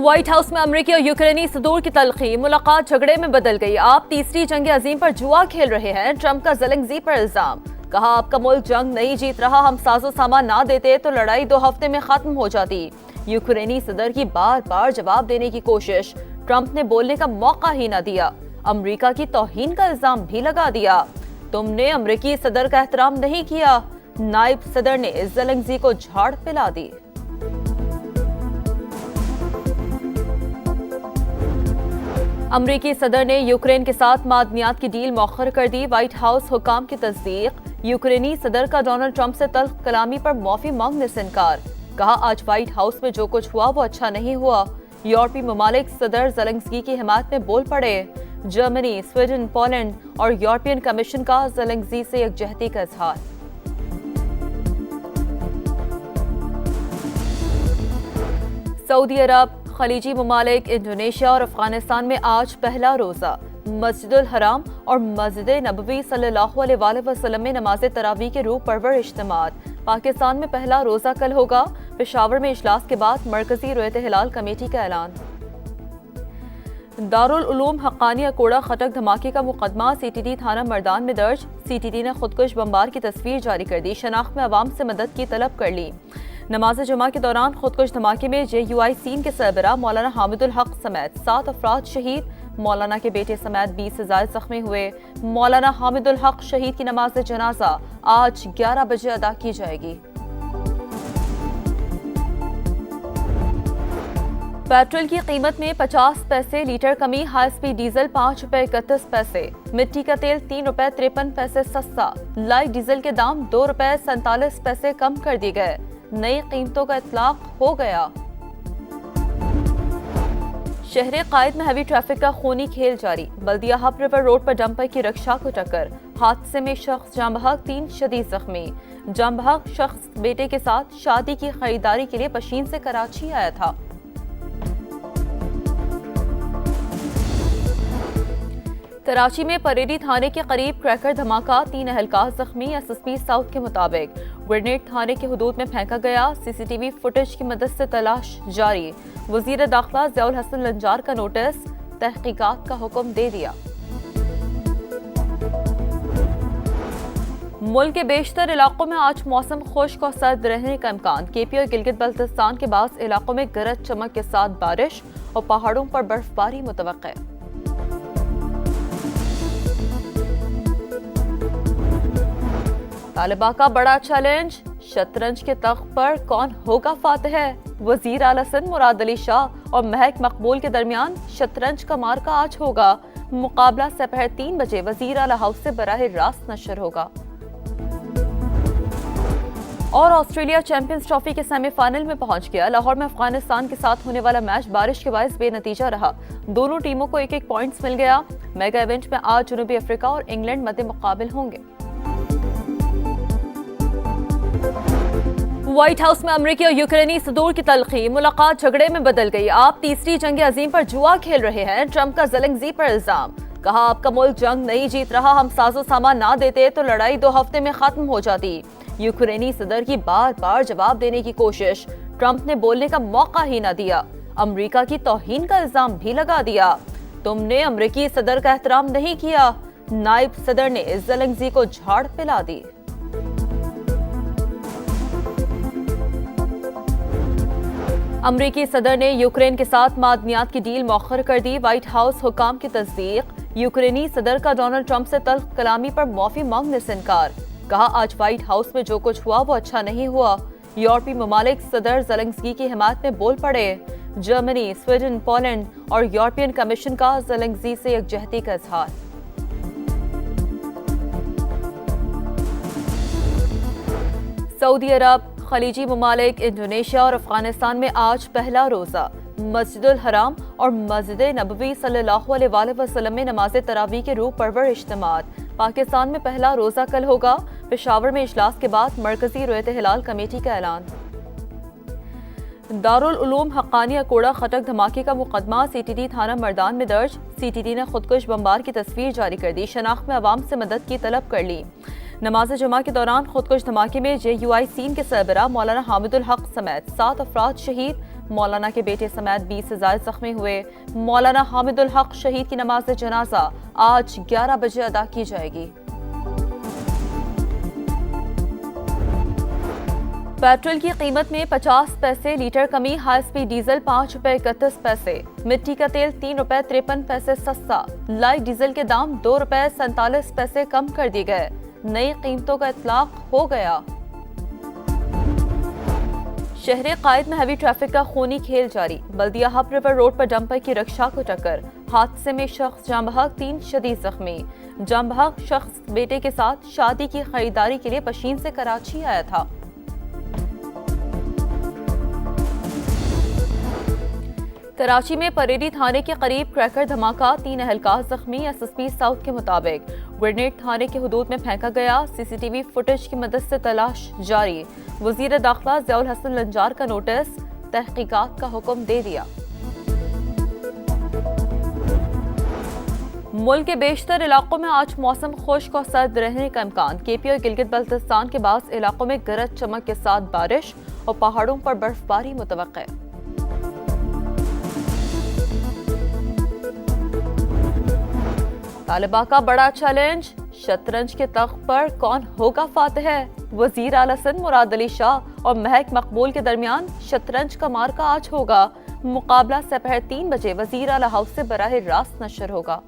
White house में अमेरिकी और यूक्रेनी सदूर की तलखी, मुलाकात झगड़े में बदल गई। आप तीसरी जंग अजीम पर जुआ खेल रहे हैं, ट्रंप का ज़ेलेंस्की पर इल्जाम। कहा आपका मुल्क जंग नहीं जीत रहा, हम साजो सामान ना देते तो लड़ाई 2 हफ्ते में खत्म हो जाती। यूक्रेनी सदर की बार बार जवाब देने की कोशिश, ट्रंप ने बोलने का मौका ही न दिया। अमेरिका की तौहीन का इल्जाम भी लगा दिया। तुमने अमेरिकी सदर का एहतराम नहीं किया, नायब सदर ने ज़ेलेंस्की को झाड़ पिला दी। अमरीकी सदर ने यूक्रेन के साथ मादनियात की डील मौखर कर दी। व्हाइट हाउस हुकाम की तस्दीक। यूक्रेनी सदर का डोनाल्ड ट्रंप से तल्ख कलामी पर माफी मांगने से इनकार। कहा आज व्हाइट हाउस में जो कुछ हुआ वो अच्छा नहीं हुआ। यूरोपीय ममालिक सदर ज़ेलेंस्की की हिमायत में बोल पड़े। जर्मनी, स्वीडन, पोलैंड और यूरोपियन कमीशन का ज़ेलेंस्की से यकजहती का इजहार। सऊदी अरब, खलीजी ममालिक, इंडोनेशिया और अफगानिस्तान में आज पहला रोजा। मस्जिदुल हराम और मस्जिद नबवी सल्लल्लाहु अलैहि वसल्लम में नमाज तरावी के रूह परवर इज्तिमात। पाकिस्तान में पहला रोजा कल होगा। पेशावर में इजलास के बाद मरकजी रोयत हिलाल कमेटी का ऐलान। दारुल उलूम हक्कानी अकोड़ा खटक धमाके का मुकदमा सीटीडी थाना मर्दान में दर्ज। सीटीडी ने खुदकुश बमबार की तस्वीर जारी कर दी। शनाख्त में अवाम से मदद की तलब कर ली। नमाज जुमा के दौरान खुदकुश धमाके में JUI सीन के सरबराह मौलाना हामिदुल हक समेत 7 अफराद शहीद। मौलाना के बेटे समेत 20 से ज्यादा जख्मी हुए। मौलाना हामिदुल हक शहीद की नमाज जनाजा आज 11 बजे अदा की जाएगी। पेट्रोल की कीमत में 50 पैसे लीटर कमी। हाई स्पीड डीजल 5 रुपए 31 पैसे। मिट्टी का तेल 3 रुपए 53 पैसे सस्ता। लाइट डीजल के दाम 2 रुपए 47 पैसे कम कर दिए गए। नई कीमतों का इतलाक हो गया। शहर कायद में हैवी ट्रैफिक का खूनी खेल जारी। बल्दिया हब रिवर रोड पर डंपर की रिक्शा को टक्कर। हादसे में शख्स जाम बहक, 3 शदीद जख्मी। जाम बहक शख्स बेटे के साथ शादी की खरीदारी के लिए पशीन से कराची आया था। कराची में परेरी थाने के करीब क्रैकर धमाका, 3 अहलकार जख्मी। SSP साउथ के मुताबिक ग्रेनेड थाने के हुदूद में फेंका गया। CCTV फुटेज की मदद से तलाश जारी। वजीर दाखिला ज़ियाउल हसन लंजार का नोटिस, तहकीकात का हुक्म दे दिया। मुल्क के बेशतर इलाकों में आज मौसम खुश्क और सर्द रहने का इम्कान। KP और गिलगित बल्तिस्तान के बाद इलाकों में गरज चमक के साथ बारिश और पहाड़ों पर बर्फबारी मुतवक्के। तालिबा का बड़ा चैलेंज, शतरंज के तख्त पर कौन होगा फातिह। वजीर आला सिंध मुराद अली शाह और महक मकबूल के दरमियान शतरंज का मार्का आज होगा। मुकाबला दोपहर 3 बजे वजीर आला हाउस से बराह रास्त नशर होगा। और ऑस्ट्रेलिया चैंपियंस ट्रॉफी के सेमीफाइनल में पहुंच गया। लाहौर में अफगानिस्तान के साथ होने वाला मैच बारिश के बायस बेनतीजा रहा। दोनों टीमों को 1-1 पॉइंट्स मिल गया। मेगा इवेंट में आज जनूबी अफ्रीका और इंग्लैंड मध्य मुकाबिल होंगे। व्हाइट हाउस में अमेरिकी और यूक्रेनी सदूर की तलखी, मुलाकात झगड़े में बदल गई। आप तीसरी जंग अजीम पर जुआ खेल रहे हैं, ट्रंप का ज़ेलेंस्की पर इल्जाम। कहा आपका मुल्क जंग नहीं जीत रहा, हम साजो सामान ना देते तो लड़ाई 2 हफ्ते में खत्म हो जाती। यूक्रेनी सदर की बार बार जवाब देने की कोशिश, ट्रंप ने बोलने का मौका ही न दिया। अमेरिका की तौहीन का इल्जाम भी लगा दिया। तुमने अमेरिकी सदर का एहतराम नहीं किया, नायब सदर ने ज़ेलेंस्की को झाड़ पिला दी। अमरीकी सदर ने यूक्रेन के साथ मादनियात की डील मौखर कर दी। व्हाइट हाउस हुकाम की तस्दीक। यूक्रेनी सदर का डोनाल्ड ट्रंप से तल्ख कलामी पर माफी मांगने से इनकार। कहा आज व्हाइट हाउस में जो कुछ हुआ वो अच्छा नहीं हुआ। यूरोपीय ममालिक सदर ज़ेलेंस्की की हिमायत में बोल पड़े। जर्मनी, स्वीडन, पोलैंड और यूरोपियन कमीशन का ज़ेलेंस्की से यकजहती का इजहार। सऊदी अरब, खलीजी ममालिक, इंडोनेशिया और अफगानिस्तान में आज पहला रोजा। मस्जिदुल हराम और मस्जिद नबवी सल्लल्लाहु अलैहि वसल्लम में नमाज तरावी के रूह परवर इज्तिमात। पाकिस्तान में पहला रोजा कल होगा। पेशावर में इजलास के बाद मरकजी रोयत हिलाल कमेटी का ऐलान। दारुल उलूम हक्कानी अकोड़ा खटक धमाके का मुकदमा CTD थाना मर्दान में दर्ज। CTD ने खुदकुश बमबार की तस्वीर जारी कर दी। शनाख्त में अवाम से मदद की तलब कर ली। नमाज जुमा के दौरान खुदकुश धमाके में JUI सीन के सरबराह मौलाना हामिदुल हक समेत 7 अफराद शहीद। मौलाना के बेटे समेत 20 से ज्यादा जख्मी हुए। मौलाना हामिदुल हक शहीद की नमाज जनाजा आज 11 बजे अदा की जाएगी। पेट्रोल की कीमत में 50 पैसे लीटर कमी, हाई स्पीड डीजल 5 रुपए 31 पैसे, मिट्टी का तेल 3 रुपए 53 पैसे सस्ता, लाइट डीजल के दाम 2 रुपए 47 पैसे कम कर दिए गए। नई कीमतों का इतलाक हो गया। शहर कायद में हैवी ट्रैफिक का खूनी खेल जारी। बल्दिया हब रिवर रोड पर डंपर की रिक्शा को टक्कर, हादसे में शख्स जाम बहक, 3 शदीद जख्मी। जाम बहक शख्स बेटे के साथ शादी की खरीदारी के लिए पशीन से कराची आया था। कराची में परेडी थाने के करीब क्रैकर धमाका, 3 अहलकार जख्मी। एसएसपी साउथ के मुताबिक ग्रेनेड थाने के हुदूद में फेंका गया। सीसीटीवी फुटेज की मदद से तलाश जारी। वजीर दाखिला ज़ियाउल हसन लंजार का नोटिस, तहकीकात का हुक्म दे दिया। मुल्क के बेशतर इलाकों में आज मौसम खुश्क और सर्द रहने का इम्कान। केपी और गिलगित बल्तिस्तान के बाद इलाकों में गरज चमक के साथ बारिश और पहाड़ों पर बर्फबारी मुतवक्के। तालिबा का बड़ा चैलेंज, शतरंज के तख्त पर कौन होगा फातिह। वजीर आला सिंध मुराद अली शाह और महक मकबूल के दरमियान शतरंज का मार्का आज होगा। मुकाबला दोपहर 3 बजे वजीर आला हाउस से बराह रास्त नशर होगा।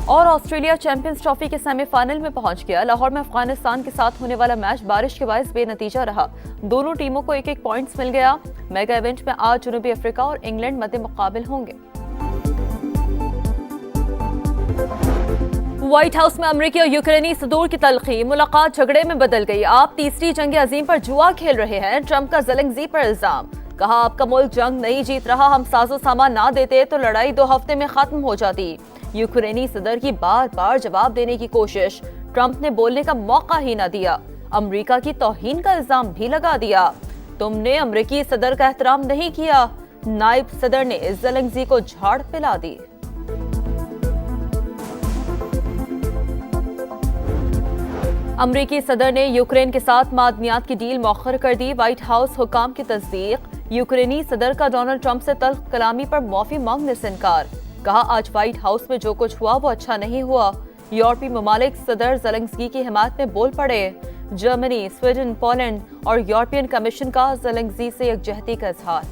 और ऑस्ट्रेलिया चैंपियंस ट्रॉफी के सेमीफाइनल में पहुंच गया। लाहौर में अफगानिस्तान के साथ होने वाला मैच बारिश के बायस बेनतीजा रहा। दोनों टीमों को 1-1 पॉइंट्स मिल गया। मेगा इवेंट में आज जनूबी अफ्रीका और इंग्लैंड मध्य मुकाबिल होंगे। व्हाइट हाउस में अमेरिकी और यूक्रेनी सदूर की तलखी, मुलाकात झगड़े में बदल गई। आप तीसरी जंग अजीम पर जुआ खेल रहे हैं, ट्रंप का ज़ेलेंस्की पर इल्जाम। कहा आपका मुल्क जंग नहीं जीत रहा, हम साजो सामान ना देते तो लड़ाई 2 हफ्ते में खत्म हो जाती। यूक्रेनी सदर की बार बार जवाब देने की कोशिश, ट्रंप ने बोलने का मौका ही ना दिया। अमेरिका की तौहीन का इल्जाम भी लगा दिया। तुमने अमेरिकी सदर का एहतराम नहीं किया। नायब सदर ने ज़ेलेंस्की को झाड़ पिला दी। अमरीकी सदर ने यूक्रेन के साथ मादनियात की डील मौखर कर दी। व्हाइट हाउस हुकाम की तस्दीक। यूक्रेनी सदर का डोनाल्ड ट्रंप से तल्ख कलामी पर माफी मांगने से इनकार। कहा आज व्हाइट हाउस में जो कुछ हुआ वो अच्छा नहीं हुआ। यूरोपीय ममालिक सदर ज़ेलेंस्की की हिमायत में बोल पड़े। जर्मनी, स्वीडन, पोलैंड और यूरोपियन कमीशन का ज़ेलेंस्की से यकजहती का इजहार।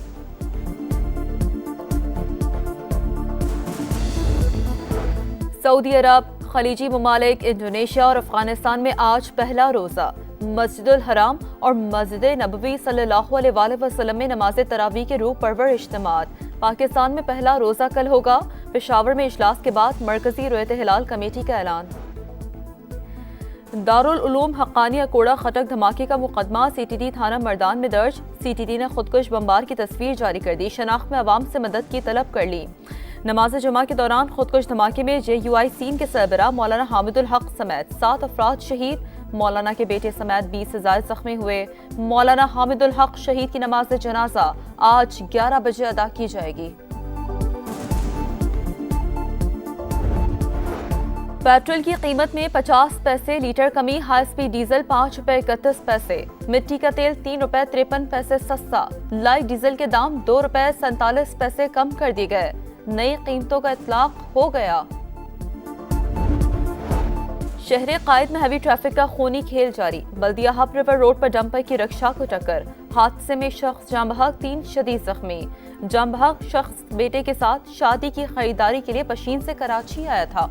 सऊदी अरब, खलीजी ममालिक, इंडोनेशिया और अफगानिस्तान में आज पहला रोजा। मस्जिदुल हराम और मस्जिद नबवी सल्लल्लाहु अलैहि वसल्लम में नमाज तरावी के रूह परवर इज्तिमात। पाकिस्तान में पहला रोजा कल होगा। पेशावर में इजलास के बाद मरकजी रुयत हिलाल कमेटी का ऐलान। दारुल उलूम हक्कानी अकोड़ा खटक धमाके का मुकदमा सीटीडी थाना मर्दान में दर्ज। सीटीडी ने खुदकुश बमबार की तस्वीर जारी कर दी। शनाख्त में अवाम से मदद की तलब कर ली। नमाज जुमा के दौरान खुदकुश धमाके में JUI सीन के सरबराह मौलाना हामिदुल हक समेत 7 अफराद शहीद। मौलाना के बेटे समेत 20 से ज्यादा जख्मी हुए। मौलाना हामिदुल हक शहीद की नमाज जनाजा आज 11 बजे अदा की जाएगी। पेट्रोल की कीमत में 50 पैसे लीटर कमी, हाई स्पीड डीजल 5 रुपए 31 पैसे, मिट्टी का तेल 3 रुपए 53 पैसे सस्ता, लाइट डीजल के दाम 2 रुपए 47 पैसे कम कर दिए गए। नई कीमतों का इतलाक हो गया। शहर कायद में हैवी ट्रैफिक का खूनी खेल जारी। बल्दिया हब रिवर रोड पर डंपर की रिक्शा को टक्कर, हादसे में शख्स जाम बहक, 3 शदीद जख्मी। जाम बहक शख्स बेटे के साथ शादी की खरीदारी के लिए पशीन से कराची आया था।